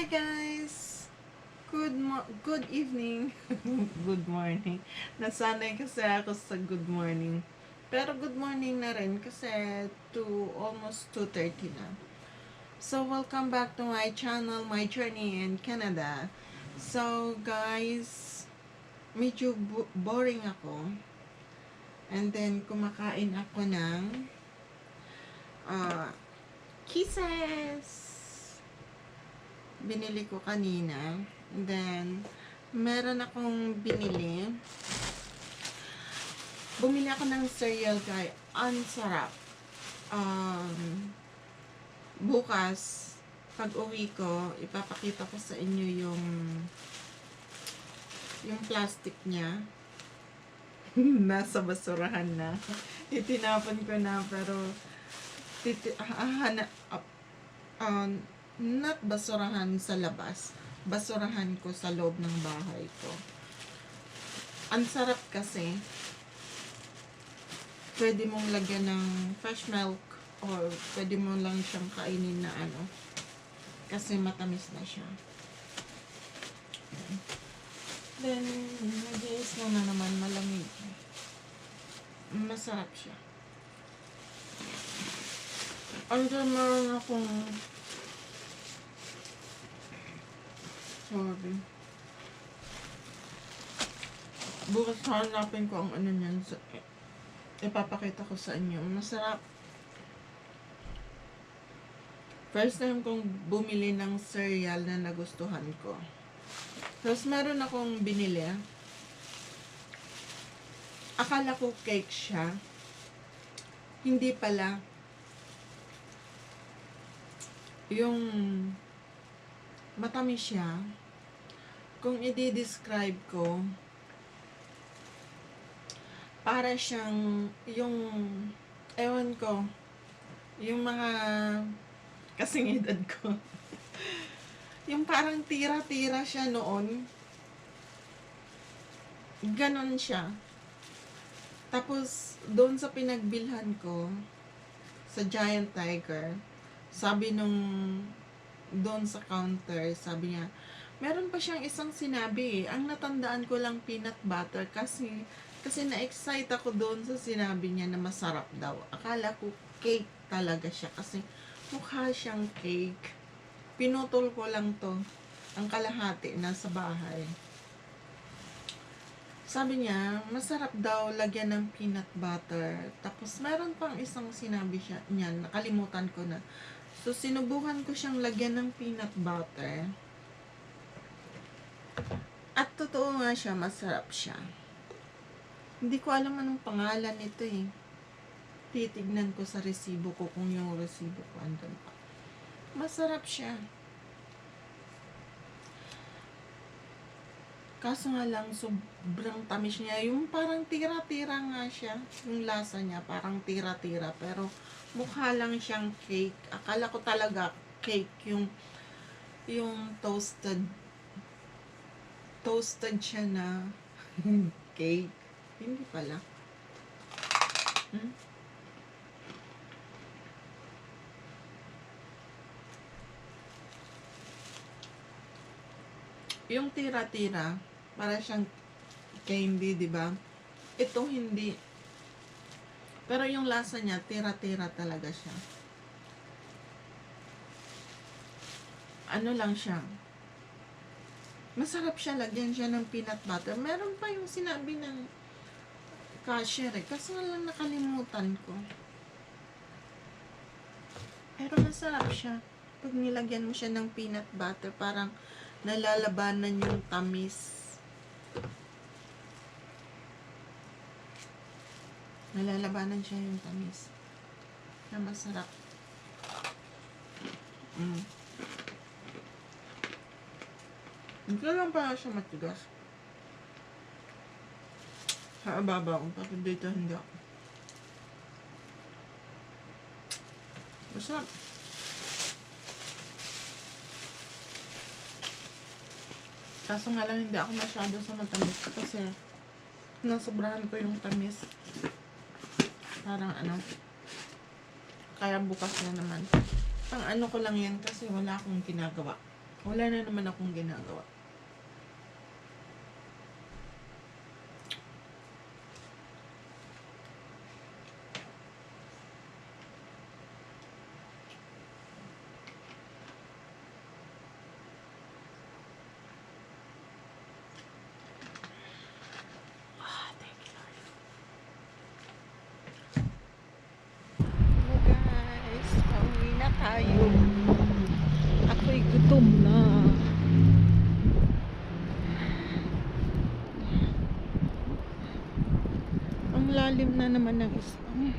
Hi guys! Good evening. Good morning. Nasanay kasi ako sa good morning. Pero good morning na rin kasi almost 2:30 na. So welcome back to my channel, My Journey in Canada. So guys, medyo boring ako. And then kumakain ako ng kisses. Binili ko kanina. And then, meron akong binili. Bumili ako ng cereal guys. Ang sarap. Bukas, pag uwi ko, ipapakita ko sa inyo yung plastic niya. Nasa basurahan na. Itinapon ko na pero not basurahan sa labas, basurahan ko sa loob ng bahay ko. Ang sarap kasi pwede mong lagyan ng fresh milk or pwede mo lang siyang kainin na kasi matamis na siya. Then nag-iis na naman, malamig, masarap siya. Under meron akong sorry. Bukas hanapin ko ang niyan. Ipapakita ko sa inyo. Masarap. First time kong bumili ng cereal na nagustuhan ko. Tapos meron akong binili. Akala ko cake siya. Hindi pala. Yung matamis siya. Kung i-describe ko, para siyang ewan ko, yung mga kasing edad ko. Yung parang tira-tira siya noon. Ganon siya. Tapos, doon sa pinagbilhan ko, sa Giant Tiger, sabi doon sa counter, sabi niya, meron pa siyang isang sinabi. Ang natandaan ko lang peanut butter kasi na-excite ako doon sa sinabi niya na masarap daw. Akala ko cake talaga siya kasi mukha siyang cake. Pinutol ko lang to, ang kalahati nasa bahay. Sabi niya, masarap daw lagyan ng peanut butter. Tapos meron pang isang sinabi niya, nakalimutan ko na. So, sinubukan ko siyang lagyan ng peanut butter. At totoo nga siya, masarap siya. Hindi ko alam anong pangalan nito eh. Titignan ko sa resibo ko kung yung resibo ko andun pa. Masarap siya. Kaso nga lang, sobrang tamis niya. Yung parang tira-tira nga siya. Yung lasa niya, parang tira-tira. Pero, mukha lang siyang cake. Akala ko talaga cake. Yung toasted siya na cake. Hindi pala. Yung tira-tira, para siyang candy, di ba? Ito hindi. Pero yung lasa niya, tira-tira talaga siya. Ano lang siya. Masarap siya, lagyan siya ng peanut butter. Meron pa yung sinabi ng cashier eh. Kasi lang nakalimutan ko. Pero masarap siya. Pag nilagyan mo siya ng peanut butter, parang nalalabanan yung tamis. Nalalabanan siya yung tamis. Na masarap. Hindi lang pala siya matigas. Sa ababaw, pero dito hindi ako. Masarap. Kaso nga lang hindi ako masyado sa matamis kasi nasobrahan ko yung tamis. Parang kaya bukas na naman. Pang ano ko lang yan kasi wala akong ginagawa. Wala na naman akong ginagawa. Hello guys, pauwi na tayo. Ako'y gutom na. Ang lalim na naman ng isang.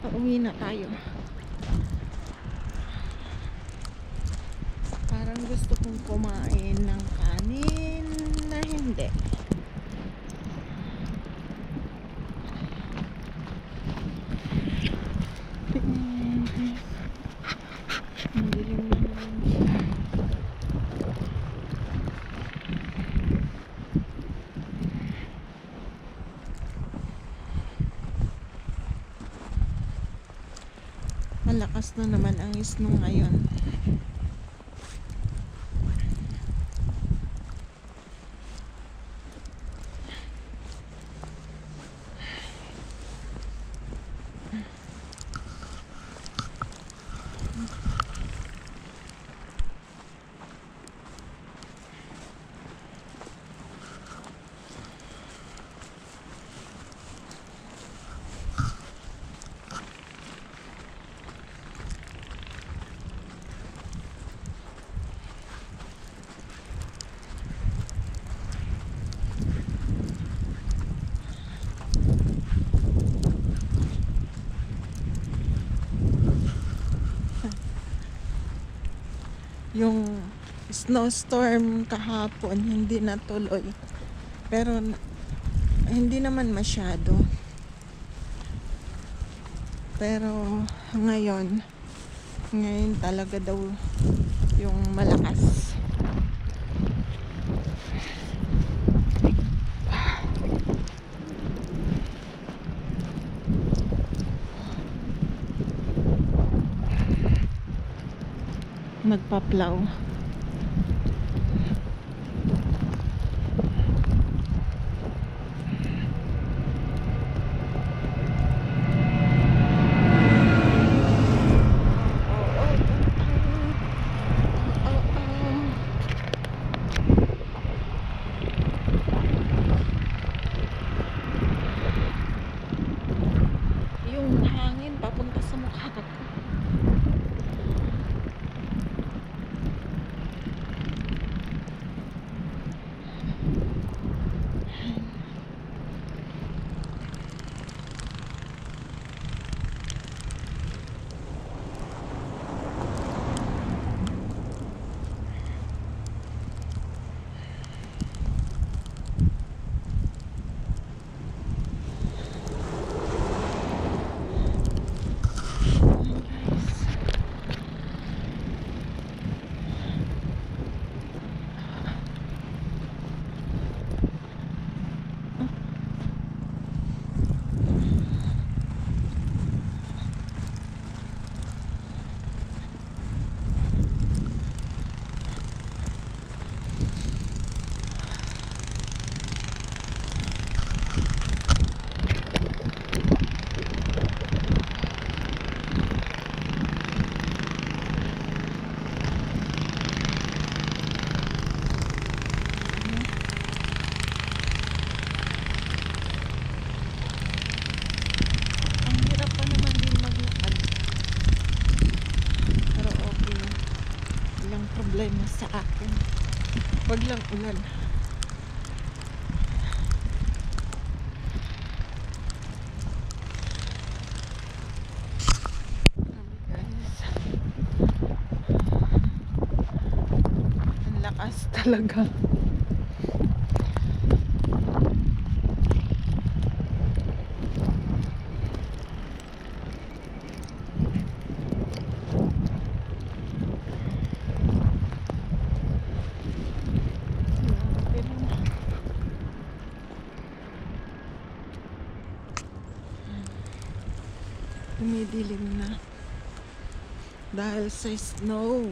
Pauwi na tayo. Parang gusto kong kumain ng kanin na hindi. Ang dilim na naman siya. Malakas na naman ang snow ngayon. Yung snowstorm kahapon hindi natuloy, pero hindi naman masyado, pero ngayon talaga daw yung malakas. Nagpa-plow. Yung hangin papunta sa mukha ko. Problema sa akin. Wag lang ulan. Guys, ang lakas talaga. Madilim na. Dahil sa snow.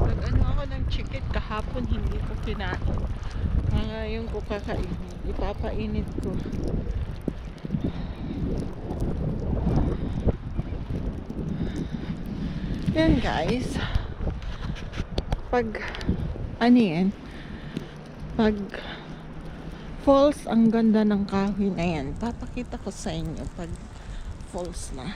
Nag-ano ako ng chicken kahapon, hindi ko kinain. Ngayon ko kakainin. Ipapainit ko. Yan guys. Pag ano yan? Pag falls, ang ganda ng kahoy na yan. Papakita ko sa inyo pag falls na.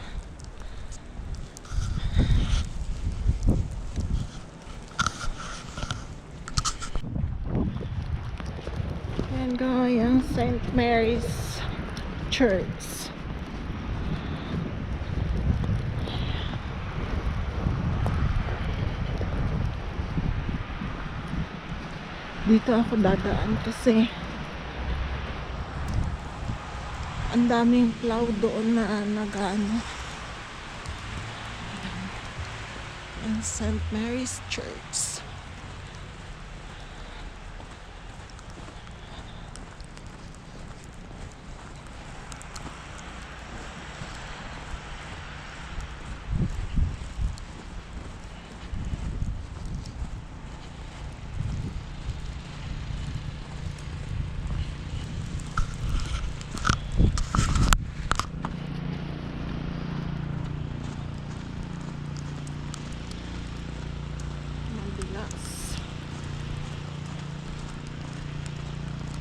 Yan guys, ang St. Mary's Church. Dito ako dadaan kasi ang daming plow doon na nag-ano. Ang St. Mary's Church.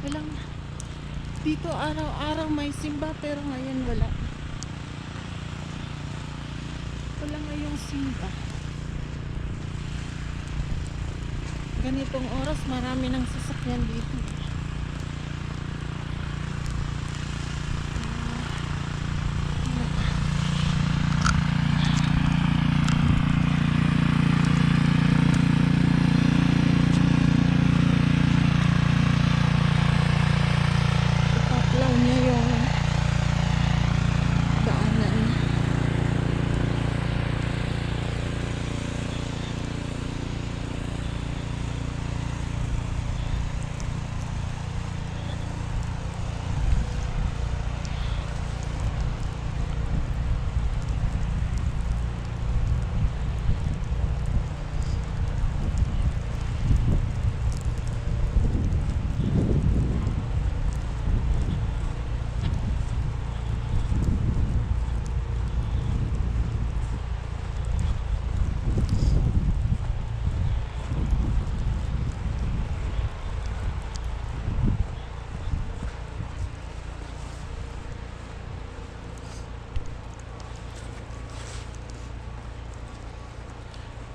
Walang dito araw-araw may simba pero ngayon wala. Wala ngayong simba. Ganitong oras marami ng sasakyan dito.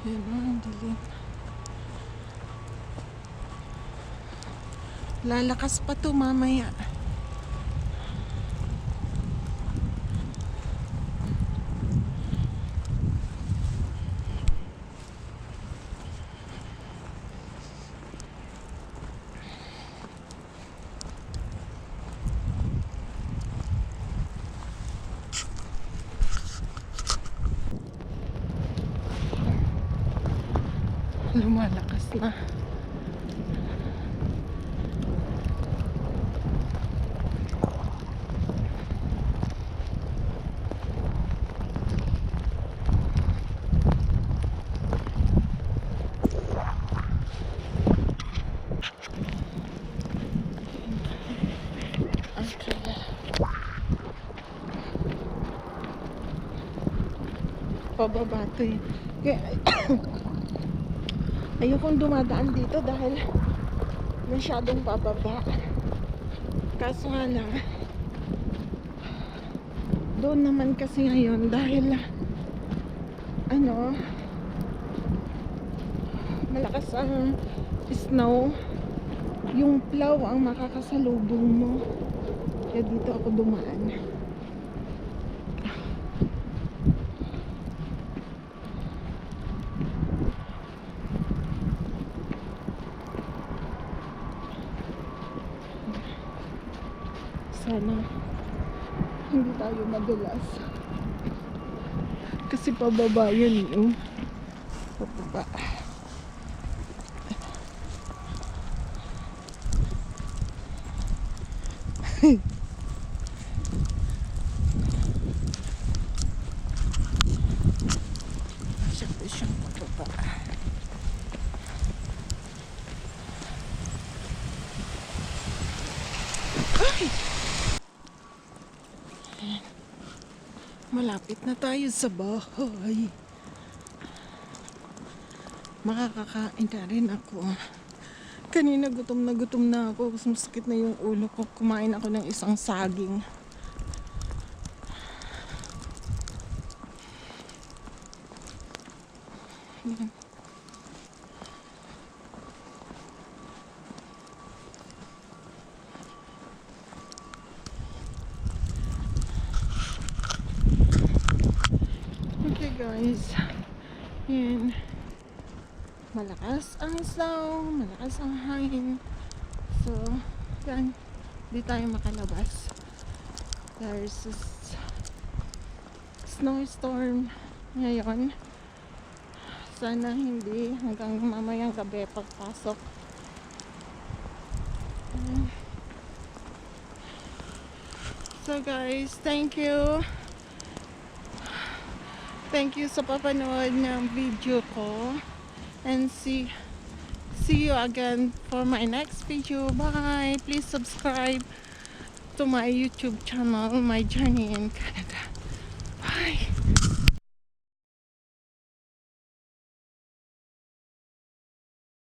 Yan ang dilim. Lalakas pa to mamaya. Lumalakas na. Okay. Pababa to yun. Ayokong dumadaan dito dahil masyadong pababa. Kaso nga lang, doon naman kasi ngayon dahil ano, malakas ang snow, yung plow ang makakasalubong mo. Kaya dito ako dumaan. Sana hindi tayo madulas. Kasi pababa yun yung pababa. Siyempre siyang pababa. Ay! Malapit na tayo sa bahay. Makakakain na rin ako. Kanina gutom na ako. Masakit na yung ulo ko. Kumain ako ng isang saging. Yan. Okay guys. Yan. Malakas ang snow, malakas ang hangin. So, yan. Di tayo makalabas. There's a snowstorm ngayon. Sana hindi hanggang mamayang gabi pagpasok. So guys, thank you. Thank you sa papanood ng video ko. And see you again for my next video. Bye. Please subscribe to my YouTube channel, My Journey in Canada. Bye.